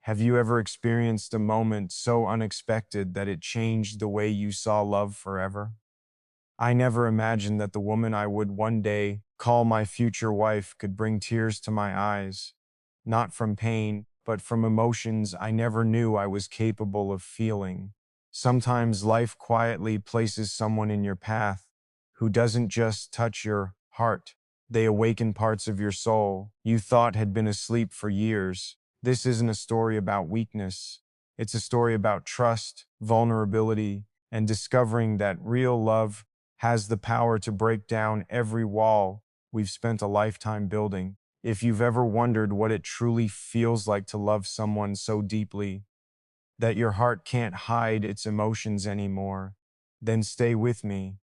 Have you ever experienced a moment so unexpected that it changed the way you saw love forever? I never imagined that the woman I would one day call my future wife could bring tears to my eyes, not from pain, but from emotions I never knew I was capable of feeling. Sometimes life quietly places someone in your path who doesn't just touch your heart, they awaken parts of your soul you thought had been asleep for years. This isn't a story about weakness. It's a story about trust, vulnerability, and discovering that real love has the power to break down every wall we've spent a lifetime building. If you've ever wondered what it truly feels like to love someone so deeply that your heart can't hide its emotions anymore, then stay with me,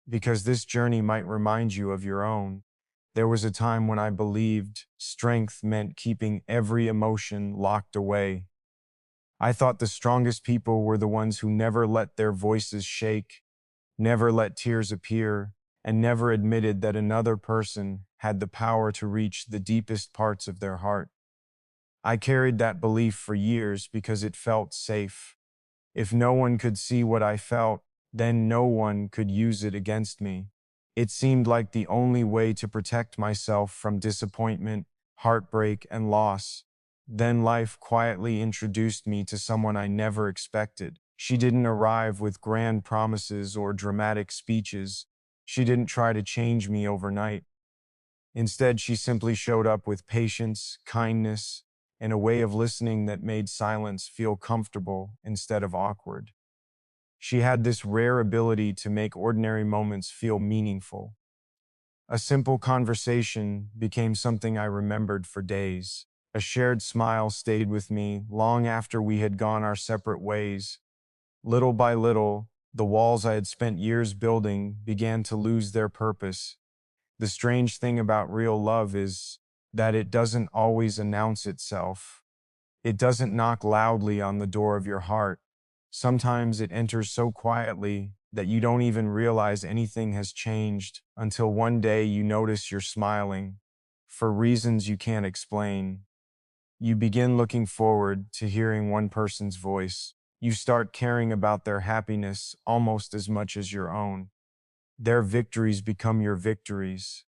because this journey might remind you of your own. There was a time when I believed strength meant keeping every emotion locked away. I thought the strongest people were the ones who never let their voices shake, never let tears appear, and never admitted that another person had the power to reach the deepest parts of their heart. I carried that belief for years because it felt safe. If no one could see what I felt, then no one could use it against me. It seemed like the only way to protect myself from disappointment, heartbreak, and loss. Then life quietly introduced me to someone I never expected. She didn't arrive with grand promises or dramatic speeches. She didn't try to change me overnight. Instead, she simply showed up with patience, kindness, and a way of listening that made silence feel comfortable instead of awkward. She had this rare ability to make ordinary moments feel meaningful. A simple conversation became something I remembered for days. A shared smile stayed with me long after we had gone our separate ways. Little by little, the walls I had spent years building began to lose their purpose. The strange thing about real love is that it doesn't always announce itself. It doesn't knock loudly on the door of your heart. Sometimes it enters so quietly that you don't even realize anything has changed until one day you notice you're smiling for reasons you can't explain. You begin looking forward to hearing one person's voice. You start caring about their happiness almost as much as your own. Their victories become your victories.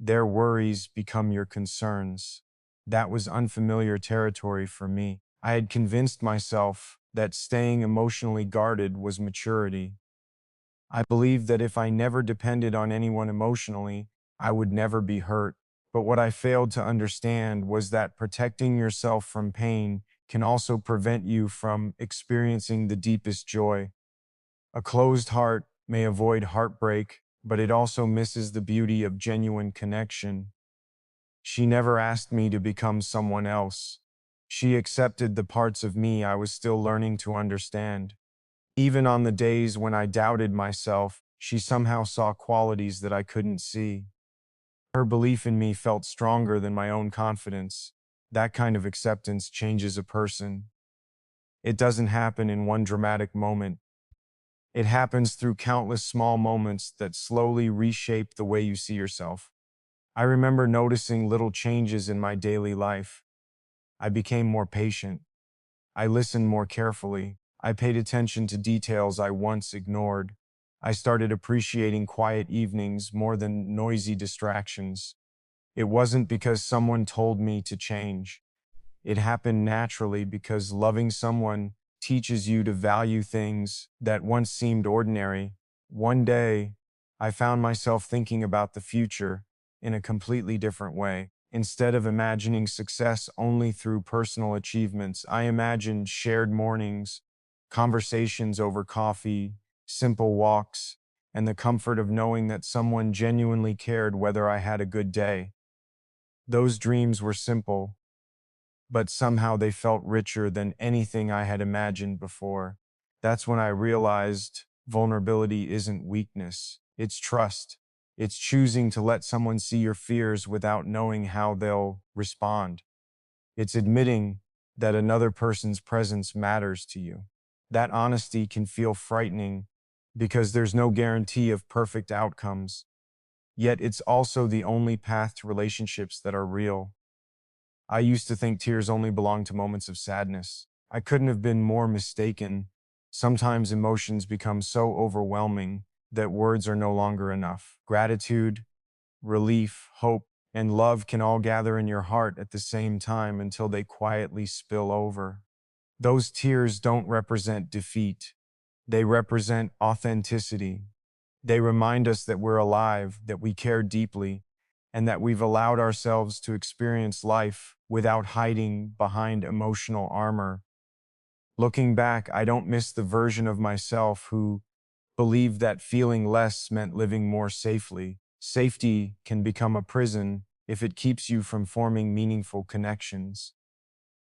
Their worries become your concerns. That was unfamiliar territory for me. I had convinced myself that staying emotionally guarded was maturity. I believed that if I never depended on anyone emotionally, I would never be hurt. But what I failed to understand was that protecting yourself from pain can also prevent you from experiencing the deepest joy. A closed heart may avoid heartbreak, but it also misses the beauty of genuine connection. She never asked me to become someone else. She accepted the parts of me I was still learning to understand. Even on the days when I doubted myself, she somehow saw qualities that I couldn't see. Her belief in me felt stronger than my own confidence. That kind of acceptance changes a person. It doesn't happen in one dramatic moment. It happens through countless small moments that slowly reshape the way you see yourself. I remember noticing little changes in my daily life. I became more patient. I listened more carefully. I paid attention to details I once ignored. I started appreciating quiet evenings more than noisy distractions. It wasn't because someone told me to change. It happened naturally because loving someone teaches you to value things that once seemed ordinary. One day, I found myself thinking about the future in a completely different way. Instead of imagining success only through personal achievements, I imagined shared mornings, conversations over coffee, simple walks, and the comfort of knowing that someone genuinely cared whether I had a good day. Those dreams were simple, but somehow they felt richer than anything I had imagined before. That's when I realized vulnerability isn't weakness, it's trust. It's choosing to let someone see your fears without knowing how they'll respond. It's admitting that another person's presence matters to you. That honesty can feel frightening because there's no guarantee of perfect outcomes, yet it's also the only path to relationships that are real. I used to think tears only belonged to moments of sadness. I couldn't have been more mistaken. Sometimes emotions become so overwhelming that words are no longer enough. Gratitude, relief, hope, and love can all gather in your heart at the same time until they quietly spill over. Those tears don't represent defeat. They represent authenticity. They remind us that we're alive, that we care deeply, and that we've allowed ourselves to experience life without hiding behind emotional armor. Looking back, I don't miss the version of myself who believed that feeling less meant living more safely. Safety can become a prison if it keeps you from forming meaningful connections.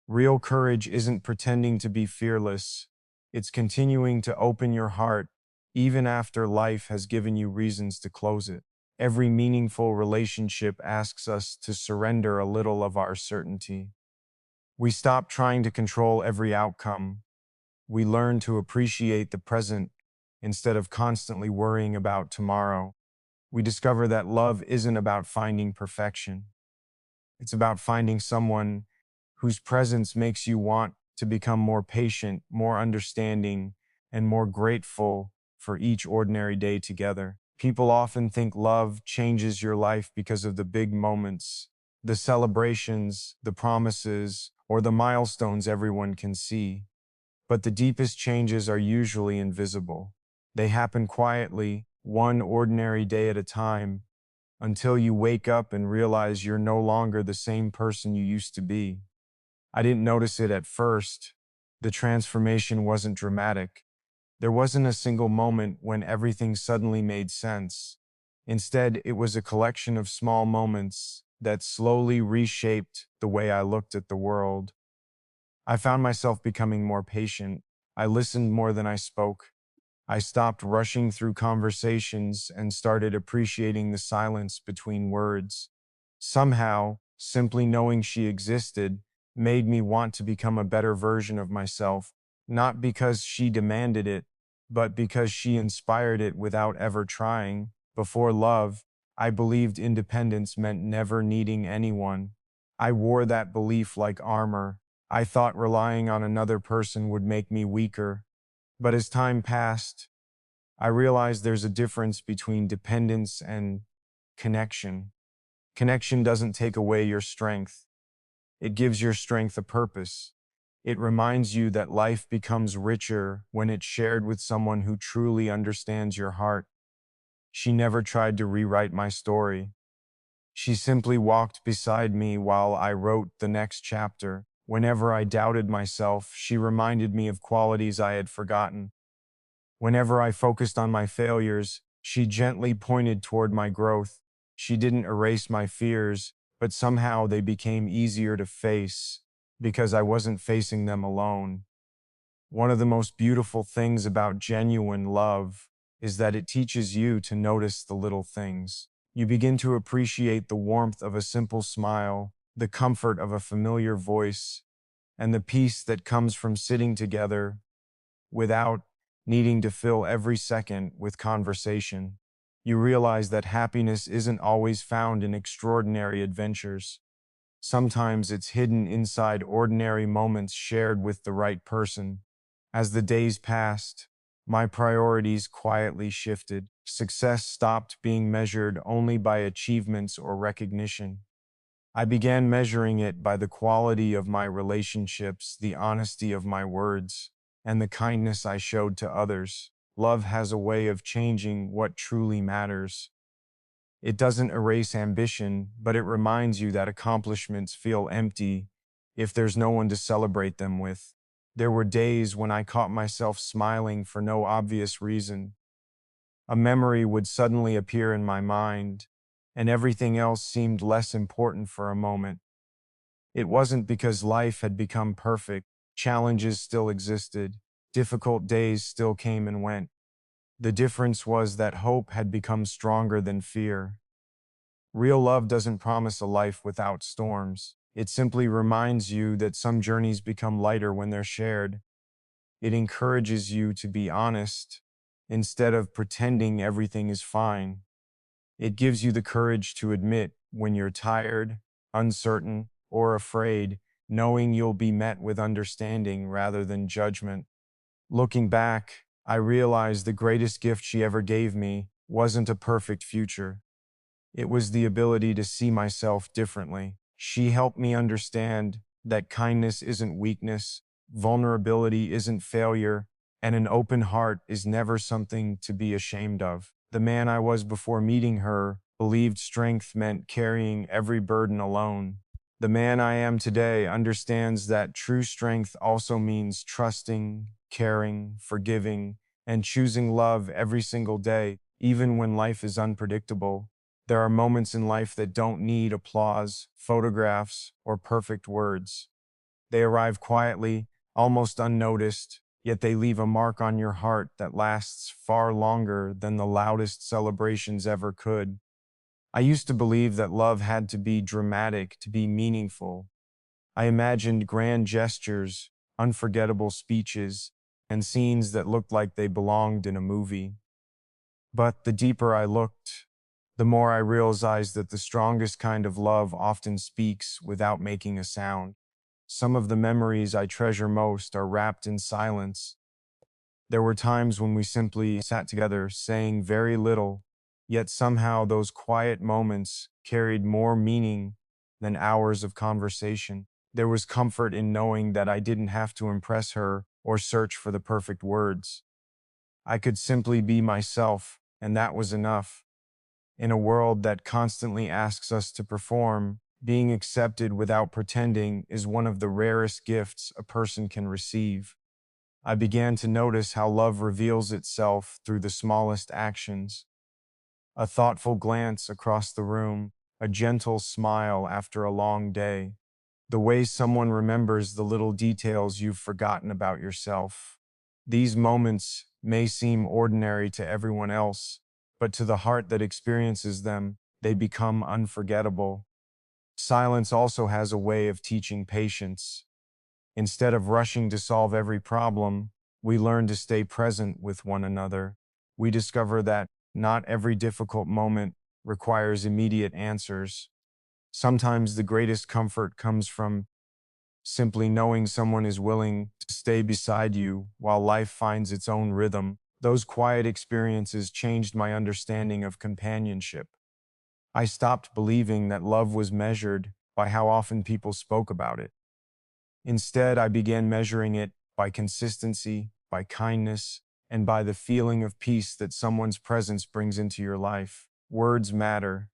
Real courage isn't pretending to be fearless, it's continuing to open your heart even after life has given you reasons to close it. Every meaningful relationship asks us to surrender a little of our certainty. We stop trying to control every outcome. We learn to appreciate the present instead of constantly worrying about tomorrow. We discover that love isn't about finding perfection. It's about finding someone whose presence makes you want to become more patient, more understanding, and more grateful for each ordinary day together. People often think love changes your life because of the big moments, the celebrations, the promises, or the milestones everyone can see. But the deepest changes are usually invisible. They happen quietly, one ordinary day at a time, until you wake up and realize you're no longer the same person you used to be. I didn't notice it at first. The transformation wasn't dramatic. There wasn't a single moment when everything suddenly made sense. Instead, it was a collection of small moments that slowly reshaped the way I looked at the world. I found myself becoming more patient. I listened more than I spoke. I stopped rushing through conversations and started appreciating the silence between words. Somehow, simply knowing she existed made me want to become a better version of myself, not because she demanded it, but because she inspired it without ever trying. Before love, I believed independence meant never needing anyone. I wore that belief like armor. I thought relying on another person would make me weaker. But as time passed, I realized there's a difference between dependence and connection. Connection doesn't take away your strength. It gives your strength a purpose. It reminds you that life becomes richer when it's shared with someone who truly understands your heart. She never tried to rewrite my story. She simply walked beside me while I wrote the next chapter. Whenever I doubted myself, she reminded me of qualities I had forgotten. Whenever I focused on my failures, she gently pointed toward my growth. She didn't erase my fears, but somehow they became easier to face because I wasn't facing them alone. One of the most beautiful things about genuine love is that it teaches you to notice the little things. You begin to appreciate the warmth of a simple smile, the comfort of a familiar voice, and the peace that comes from sitting together without needing to fill every second with conversation. You realize that happiness isn't always found in extraordinary adventures. Sometimes it's hidden inside ordinary moments shared with the right person. As the days passed, my priorities quietly shifted. Success stopped being measured only by achievements or recognition. I began measuring it by the quality of my relationships, the honesty of my words, and the kindness I showed to others. Love has a way of changing what truly matters. It doesn't erase ambition, but it reminds you that accomplishments feel empty if there's no one to celebrate them with. There were days when I caught myself smiling for no obvious reason. A memory would suddenly appear in my mind, and everything else seemed less important for a moment. It wasn't because life had become perfect. Challenges still existed. Difficult days still came and went. The difference was that hope had become stronger than fear. Real love doesn't promise a life without storms. It simply reminds you that some journeys become lighter when they're shared. It encourages you to be honest instead of pretending everything is fine. It gives you the courage to admit when you're tired, uncertain, or afraid, knowing you'll be met with understanding rather than judgment. Looking back, I realized the greatest gift she ever gave me wasn't a perfect future. It was the ability to see myself differently. She helped me understand that kindness isn't weakness, vulnerability isn't failure, and an open heart is never something to be ashamed of. The man I was before meeting her believed strength meant carrying every burden alone. The man I am today understands that true strength also means trusting, caring, forgiving, and choosing love every single day, even when life is unpredictable. There are moments in life that don't need applause, photographs, or perfect words. They arrive quietly, almost unnoticed, yet they leave a mark on your heart that lasts far longer than the loudest celebrations ever could. I used to believe that love had to be dramatic to be meaningful. I imagined grand gestures, unforgettable speeches, and scenes that looked like they belonged in a movie. But the deeper I looked, the more I realized that the strongest kind of love often speaks without making a sound. Some of the memories I treasure most are wrapped in silence. There were times when we simply sat together, saying very little, yet somehow those quiet moments carried more meaning than hours of conversation. There was comfort in knowing that I didn't have to impress her or search for the perfect words. I could simply be myself, and that was enough. In a world that constantly asks us to perform, being accepted without pretending is one of the rarest gifts a person can receive. I began to notice how love reveals itself through the smallest actions. A thoughtful glance across the room, a gentle smile after a long day, the way someone remembers the little details you've forgotten about yourself. These moments may seem ordinary to everyone else, but to the heart that experiences them, they become unforgettable. Silence also has a way of teaching patience. Instead of rushing to solve every problem, we learn to stay present with one another. We discover that not every difficult moment requires immediate answers. Sometimes the greatest comfort comes from simply knowing someone is willing to stay beside you while life finds its own rhythm. Those quiet experiences changed my understanding of companionship. I stopped believing that love was measured by how often people spoke about it. Instead, I began measuring it by consistency, by kindness, and by the feeling of peace that someone's presence brings into your life. Words matter,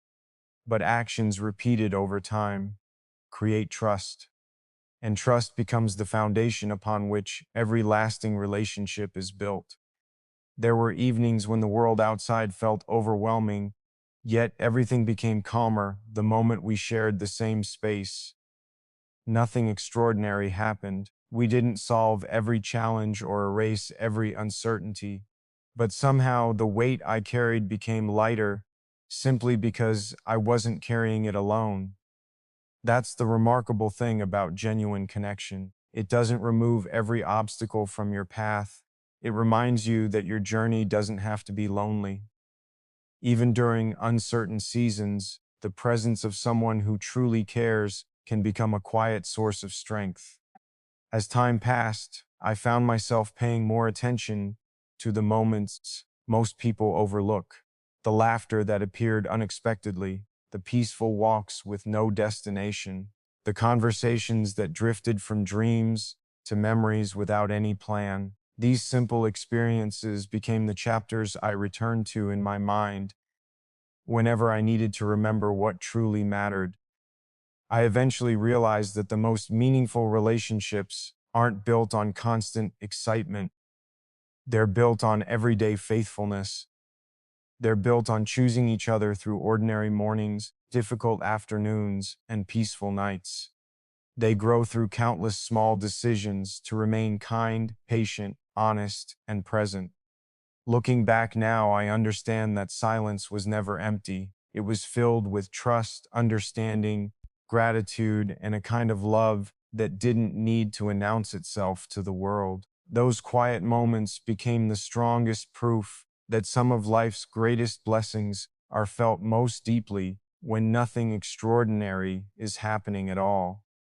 but actions repeated over time create trust. And trust becomes the foundation upon which every lasting relationship is built. There were evenings when the world outside felt overwhelming, yet everything became calmer the moment we shared the same space. Nothing extraordinary happened. We didn't solve every challenge or erase every uncertainty, but somehow the weight I carried became lighter simply because I wasn't carrying it alone. That's the remarkable thing about genuine connection. It doesn't remove every obstacle from your path. It reminds you that your journey doesn't have to be lonely. Even during uncertain seasons, the presence of someone who truly cares can become a quiet source of strength. As time passed, I found myself paying more attention to the moments most people overlook, the laughter that appeared unexpectedly, the peaceful walks with no destination, the conversations that drifted from dreams to memories without any plan. These simple experiences became the chapters I returned to in my mind whenever I needed to remember what truly mattered. I eventually realized that the most meaningful relationships aren't built on constant excitement. They're built on everyday faithfulness. They're built on choosing each other through ordinary mornings, difficult afternoons, and peaceful nights. They grow through countless small decisions to remain kind, patient, honest, and present. Looking back now, I understand that silence was never empty. It was filled with trust, understanding, gratitude, and a kind of love that didn't need to announce itself to the world. Those quiet moments became the strongest proof that some of life's greatest blessings are felt most deeply when nothing extraordinary is happening at all.